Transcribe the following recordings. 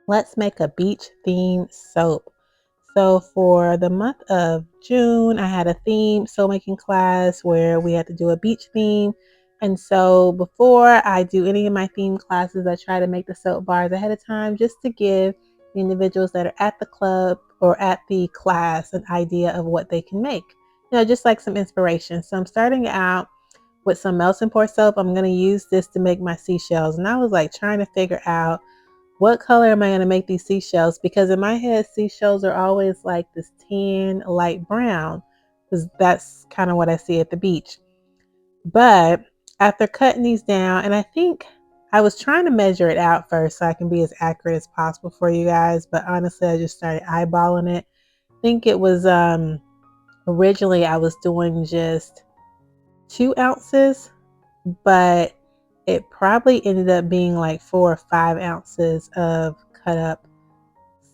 Let's make a beach themed soap. So for the month of June, I had a theme soap making class where we had to do a beach theme. And so before I do any of my theme classes, I try to make the soap bars ahead of time just to give the individuals that are at the club or at the class an idea of what they can make. Just like some inspiration. So I'm starting out with some melting pour soap. I'm going to use this to make my seashells. And I was like trying to figure out what color am I going to make these seashells? Because in my head, seashells are always like this tan, light brown, because that's kind of what I see at the beach. But after cutting these down, and I think I was trying to measure it out first so I can be as accurate as possible for you guys. But honestly, I just started eyeballing it. I think it was originally I was doing just 2 ounces, but it probably ended up being like 4 or 5 ounces of cut up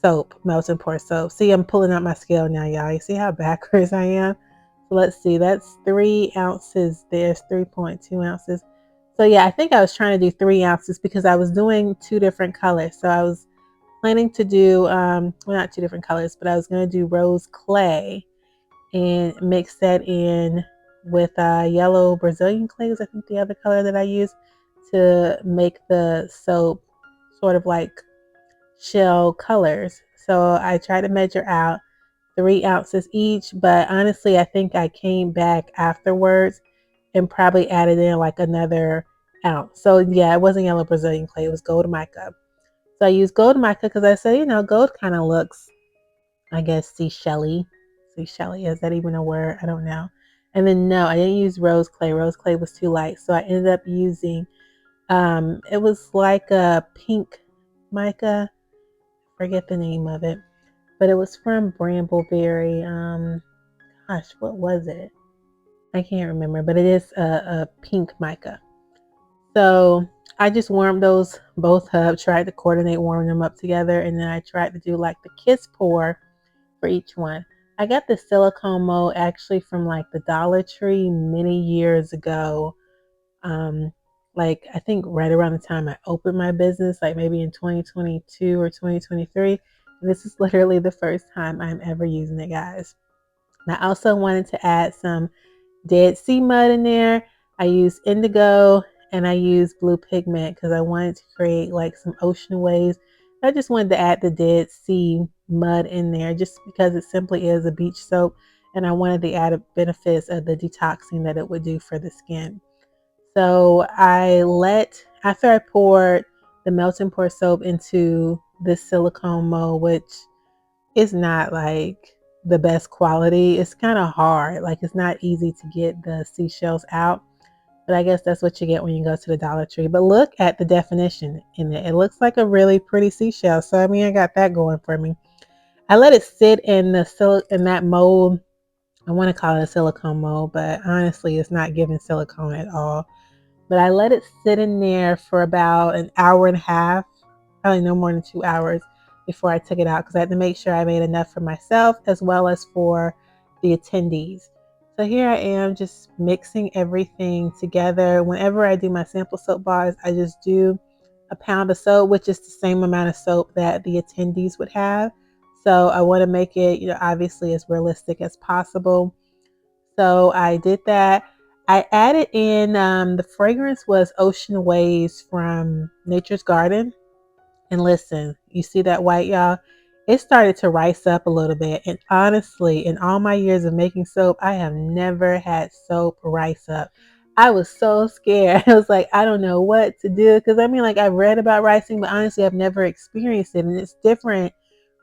soap, melting pour soap. See, I'm pulling out my scale now, y'all. You see how backwards I am? So let's see, that's 3 ounces. There's 3.2 ounces. So yeah, I think I was trying to do 3 ounces because I was doing 2 different colors. So I was planning to do, well, not 2 different colors, but I was going to do rose clay and mix that in with yellow Brazilian clay is I think the other color that I use to make the soap sort of like shell colors. So I tried to measure out 3 ounces each, but honestly, I think I came back afterwards and probably added in like another ounce. So yeah, it wasn't yellow Brazilian clay, it was gold mica. So I used gold mica because I said, gold kind of looks, I guess, seashelly. Seashelly, is that even a word? I don't know. And then no, I didn't use rose clay. Rose clay was too light. So I ended up using, it was like a pink mica. Forget the name of it. But it was from Brambleberry. Gosh, what was it? I can't remember, but it is a pink mica. So I just warmed those both up, tried to coordinate warming them up together, and then I tried to do like the kiss pour for each one. I got the silicone mold actually from like the Dollar Tree many years ago. Like I think right around the time I opened my business, like maybe in 2022 or 2023. And this is literally the first time I'm ever using it, guys. And I also wanted to add some Dead Sea mud in there. I used indigo and I used blue pigment because I wanted to create like some ocean waves. I just wanted to add the Dead Sea mud in there just because it simply is a beach soap and I wanted the added benefits of the detoxing that it would do for the skin. So after I poured the melting pour soap into this silicone mold, which is not like the best quality. It's kind of hard. Like it's not easy to get the seashells out. But I guess that's what you get when you go to the Dollar Tree. But look at the definition in it. It looks like a really pretty seashell. So I mean, I got that going for me. I let it sit in that mold. I want to call it a silicone mold, but honestly, it's not giving silicone at all. But I let it sit in there for about an hour and a half, probably no more than 2 hours before I took it out because I had to make sure I made enough for myself as well as for the attendees. So here I am just mixing everything together. Whenever I do my sample soap bars, I just do a pound of soap, which is the same amount of soap that the attendees would have. So I want to make it, obviously as realistic as possible. So I did that. I added in the fragrance was Ocean Waves from Nature's Garden. And listen, you see that white, y'all? It started to rise up a little bit. And honestly, in all my years of making soap, I have never had soap rise up. I was so scared. I was like, I don't know what to do. Because I mean, like, I've read about rising, but honestly, I've never experienced it. And it's different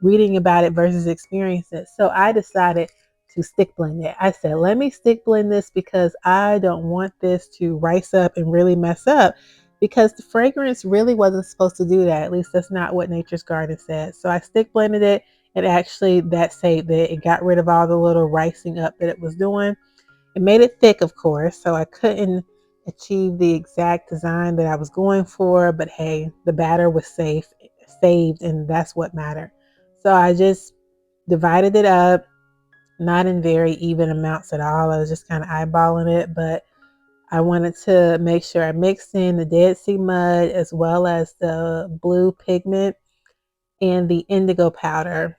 reading about it versus experiencing it. So I decided to stick blend it. I said, let me stick blend this because I don't want this to rise up and really mess up because the fragrance really wasn't supposed to do that. At least that's not what Nature's Garden said. So I stick blended it and actually that saved it. It got rid of all the little rising up that it was doing. It made it thick, of course, so I couldn't achieve the exact design that I was going for, but hey, the batter was saved, and that's what mattered. So I just divided it up, not in very even amounts at all. I was just kind of eyeballing it, but I wanted to make sure I mixed in the Dead Sea mud as well as the blue pigment. and the indigo powder.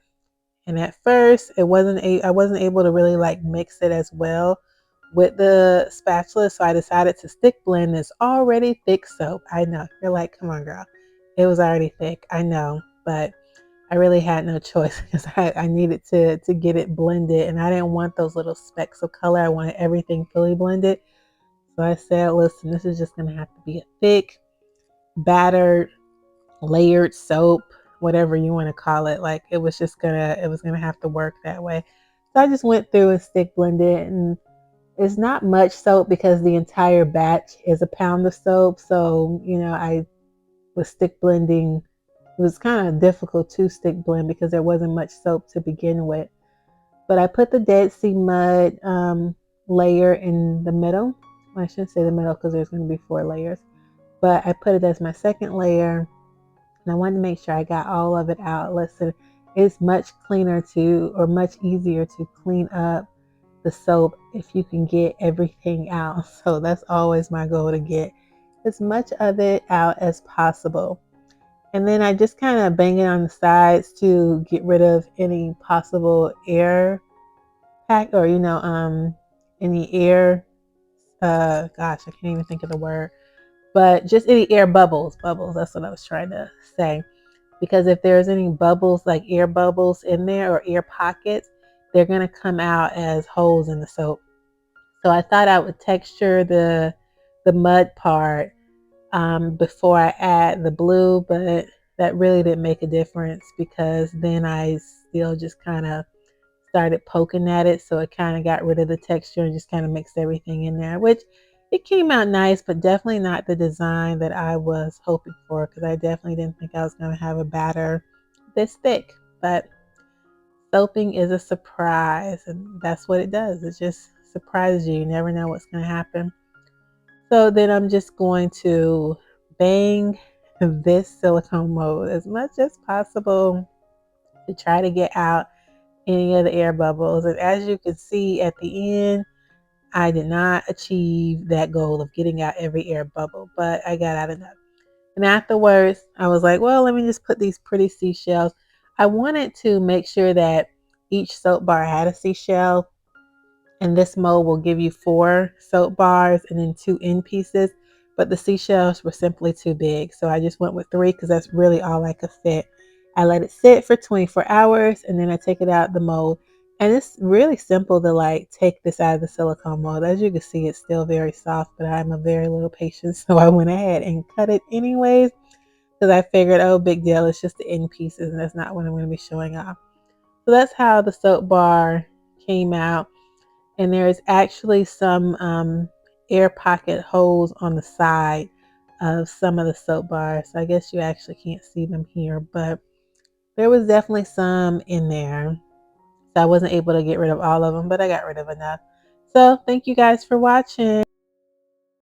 And at first, I wasn't able to really like mix it as well with the spatula, so I decided to stick blend this already thick soap. I know you're like, come on, girl, it was already thick. I know, but I really had no choice because I needed to get it blended, and I didn't want those little specks of color. I wanted everything fully blended. So I said, listen, this is just gonna have to be a thick, battered, layered soap, whatever you want to call it. Like it was gonna have to work that way. So I just went through and stick blended, and it's not much soap because the entire batch is a pound of soap. So, I was stick blending. It was kind of difficult to stick blend because there wasn't much soap to begin with. But I put the Dead Sea Mud layer in the middle. Well, I shouldn't say the middle because there's going to be 4 layers. But I put it as my second layer. And I wanted to make sure I got all of it out. Listen, it's much cleaner or much easier to clean up the soap if you can get everything out. So that's always my goal, to get as much of it out as possible. And then I just kind of bang it on the sides to get rid of any possible air pack or, any air, gosh, I can't even think of the word, but just any air bubbles. That's what I was trying to say. Because if there's any bubbles, like air bubbles in there or air pockets, they're going to come out as holes in the soap. So I thought I would texture the mud part before I add the blue, but that really didn't make a difference because then I still just kind of started poking at it, so it kind of got rid of the texture and just kind of mixed everything in there, which it came out nice, but definitely not the design that I was hoping for, because I definitely didn't think I was going to have a batter this thick. But soaping is a surprise, and that's what it does. It just surprises you. You never know what's going to happen. So then I'm just going to bang this silicone mold as much as possible to try to get out any of the air bubbles. And as you can see at the end, I did not achieve that goal of getting out every air bubble, but I got out enough. And afterwards, I was like, well, let me just put these pretty seashells. I wanted to make sure that each soap bar had a seashell, and this mold will give you 4 soap bars and then 2 end pieces, but the seashells were simply too big. So I just went with 3 because that's really all I could fit. I let it sit for 24 hours and then I take it out the mold. And it's really simple to like take this out of the silicone mold. As you can see, it's still very soft, but I'm a very little patient. So I went ahead and cut it anyways because I figured, oh, big deal. It's just the end pieces and that's not what I'm going to be showing off. So that's how the soap bar came out. And there's actually some air pocket holes on the side of some of the soap bars. So I guess you actually can't see them here, but there was definitely some in there. So I wasn't able to get rid of all of them, but I got rid of enough. So thank you guys for watching.